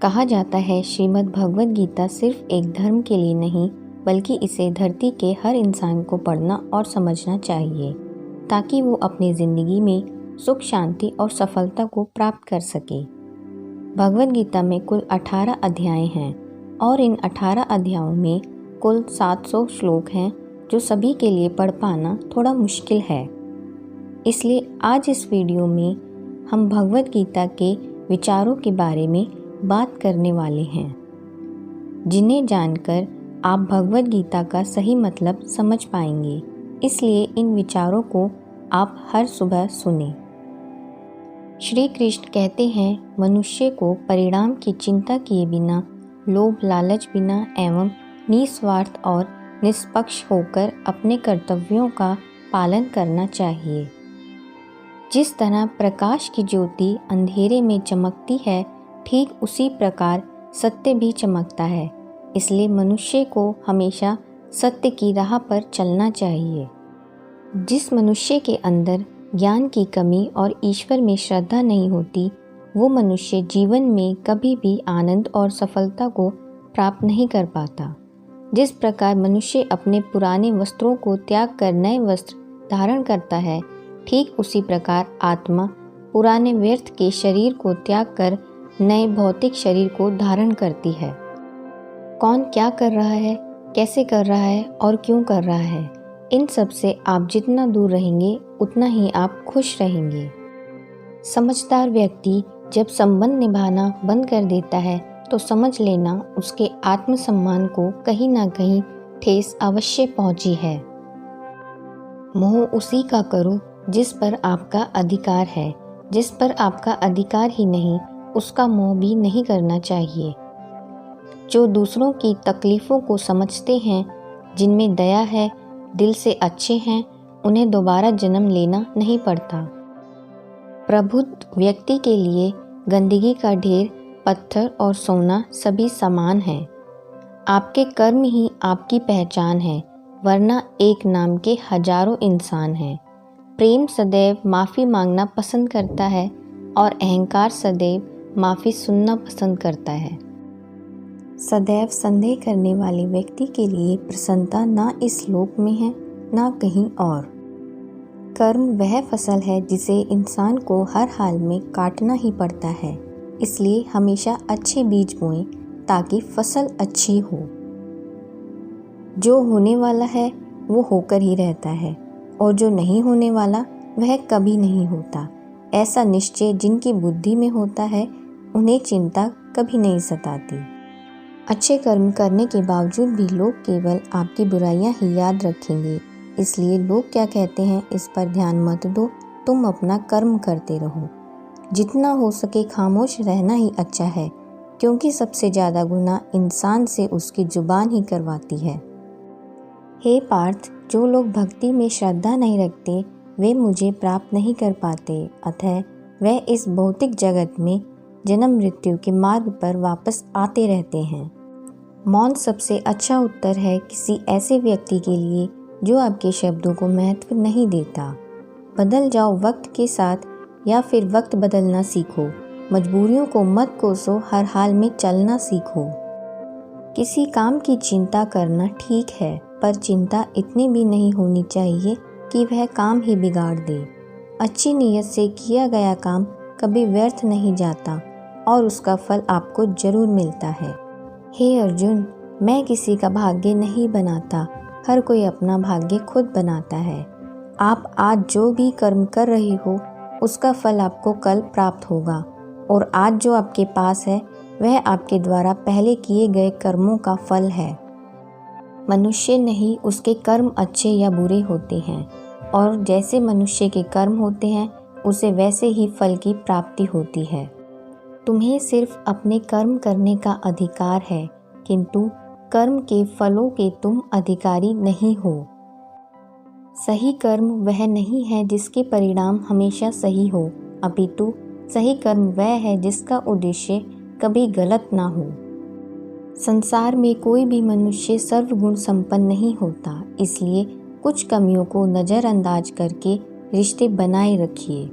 कहा जाता है श्रीमद् भगवद गीता सिर्फ एक धर्म के लिए नहीं बल्कि इसे धरती के हर इंसान को पढ़ना और समझना चाहिए ताकि वो अपनी ज़िंदगी में सुख शांति और सफलता को प्राप्त कर सके। भगवद गीता में कुल 18 अध्याय हैं और इन 18 अध्यायों में कुल 700 श्लोक हैं जो सभी के लिए पढ़ पाना थोड़ा मुश्किल है। इसलिए आज इस वीडियो में हम भगवद गीता के विचारों के बारे में बात करने वाले हैं, जिन्हें जानकर आप भगवद गीता का सही मतलब समझ पाएंगे। इसलिए इन विचारों को आप हर सुबह सुने। श्री कृष्ण कहते हैं, मनुष्य को परिणाम की चिंता किए बिना, लोभ लालच बिना एवं निस्वार्थ और निष्पक्ष होकर अपने कर्तव्यों का पालन करना चाहिए। जिस तरह प्रकाश की ज्योति अंधेरे में चमकती है, ठीक उसी प्रकार सत्य भी चमकता है। इसलिए मनुष्य को हमेशा सत्य की राह पर चलना चाहिए। जिस मनुष्य के अंदर ज्ञान की कमी और ईश्वर में श्रद्धा नहीं होती, वो मनुष्य जीवन में कभी भी आनंद और सफलता को प्राप्त नहीं कर पाता। जिस प्रकार मनुष्य अपने पुराने वस्त्रों को त्याग कर नए वस्त्र धारण करता है, ठीक उसी प्रकार आत्मा पुराने व्यर्थ के शरीर को त्याग कर नए भौतिक शरीर को धारण करती है। कौन क्या कर रहा है, कैसे कर रहा है और क्यों कर रहा है, इन सब से आप जितना दूर रहेंगे उतना ही आप खुश रहेंगे। समझदार व्यक्ति जब संबंध निभाना बंद कर देता है तो समझ लेना उसके आत्मसम्मान को कहीं ना कहीं ठेस अवश्य पहुंची है। मोह उसी का करो जिस पर आपका अधिकार है। जिस पर आपका अधिकार ही नहीं, उसका मोह भी नहीं करना चाहिए। जो दूसरों की तकलीफ़ों को समझते हैं, जिनमें दया है, दिल से अच्छे हैं, उन्हें दोबारा जन्म लेना नहीं पड़ता। प्रबुद्ध व्यक्ति के लिए गंदगी का ढेर, पत्थर और सोना सभी समान हैं। आपके कर्म ही आपकी पहचान है, वरना एक नाम के हजारों इंसान हैं। प्रेम सदैव माफ़ी मांगना पसंद करता है और अहंकार सदैव माफ़ी सुनना पसंद करता है। सदैव संदेह करने वाले व्यक्ति के लिए प्रसन्नता ना इस लोक में है ना कहीं और। कर्म वह फसल है जिसे इंसान को हर हाल में काटना ही पड़ता है। इसलिए हमेशा अच्छे बीज बोएं ताकि फसल अच्छी हो। जो होने वाला है वो होकर ही रहता है और जो नहीं होने वाला वह कभी नहीं होता। ऐसा निश्चय जिनकी बुद्धि में होता है, उन्हें चिंता कभी नहीं सताती। अच्छे कर्म करने के बावजूद भी लोग केवल आपकी बुराइयां ही याद रखेंगे। इसलिए लोग क्या कहते हैं इस पर ध्यान मत दो, तुम अपना कर्म करते रहो। जितना हो सके खामोश रहना ही अच्छा है, क्योंकि सबसे ज़्यादा गुनाह इंसान से उसकी जुबान ही करवाती है। हे पार्थ, जो लोग भक्ति में श्रद्धा नहीं रखते वे मुझे प्राप्त नहीं कर पाते, अतः वह इस भौतिक जगत में जन्म मृत्यु के मार्ग पर वापस आते रहते हैं। मौन सबसे अच्छा उत्तर है किसी ऐसे व्यक्ति के लिए जो आपके शब्दों को महत्व नहीं देता। बदल जाओ वक्त के साथ या फिर वक्त बदलना सीखो। मजबूरियों को मत कोसो, हर हाल में चलना सीखो। किसी काम की चिंता करना ठीक है, पर चिंता इतनी भी नहीं होनी चाहिए कि वह काम ही बिगाड़ दे। अच्छी नीयत से किया गया काम कभी व्यर्थ नहीं जाता और उसका फल आपको जरूर मिलता है। हे अर्जुन, मैं किसी का भाग्य नहीं बनाता, हर कोई अपना भाग्य खुद बनाता है। आप आज जो भी कर्म कर रहे हो उसका फल आपको कल प्राप्त होगा और आज जो आपके पास है वह आपके द्वारा पहले किए गए कर्मों का फल है। मनुष्य नहीं, उसके कर्म अच्छे या बुरे होते हैं और जैसे मनुष्य के कर्म होते हैं उसे वैसे ही फल की प्राप्ति होती है। तुम्हें सिर्फ अपने कर्म करने का अधिकार है, किंतु कर्म के फलों के तुम अधिकारी नहीं हो। सही कर्म वह नहीं है जिसके परिणाम हमेशा सही हो, अपितु सही कर्म वह है जिसका उद्देश्य कभी गलत ना हो। संसार में कोई भी मनुष्य सर्वगुण संपन्न नहीं होता, इसलिए कुछ कमियों को नज़रअंदाज करके रिश्ते बनाए रखिए।